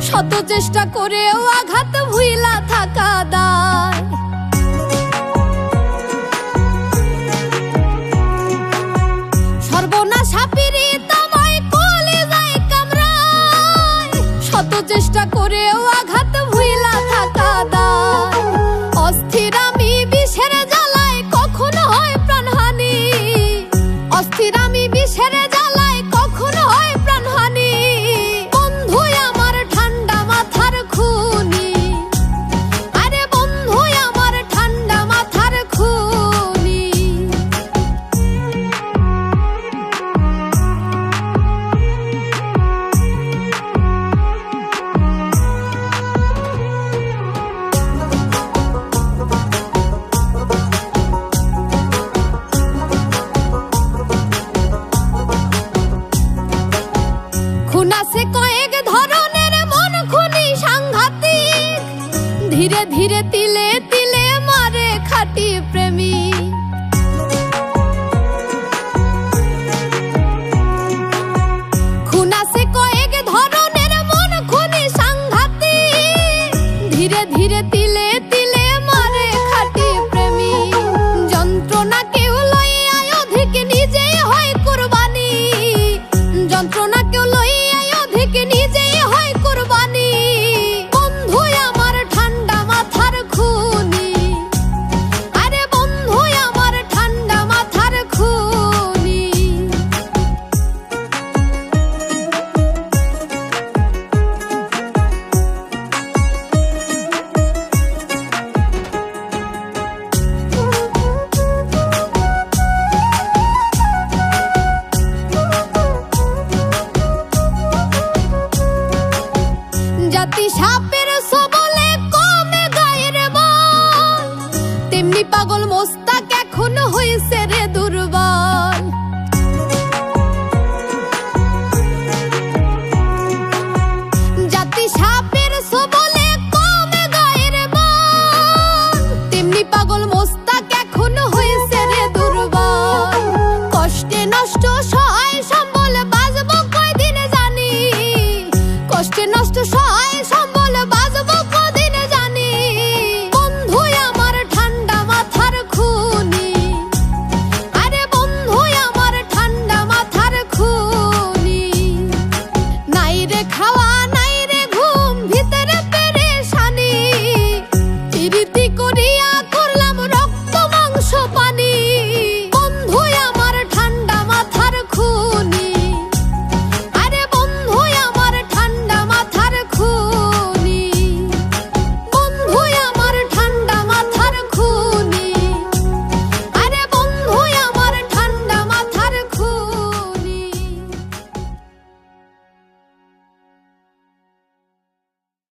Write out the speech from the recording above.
শত চেষ্টা করেও আঘাত ভুইলা থাকা দায়। সর্বনাশা পীড়িতাময় কলিজায় কামড়ায়, শত চেষ্টা করেও আঘাত ভুইলা থাকা দায়। অস্থির আমি বিষের জ্বালায় কখনো হয় প্রাণহানি, অস্থির আমি বিষের জ্বালায় কখনো হয় প্রাণহানি। বন্ধু আমার ঠান্ডা মাথার খুনি, আরে বন্ধু আমার ঠান্ডা মাথার খুনি। খুন আছে কয়েক ধরনের, মন খুনি সাংঘাতিক, ধীরে ধীরে তিলে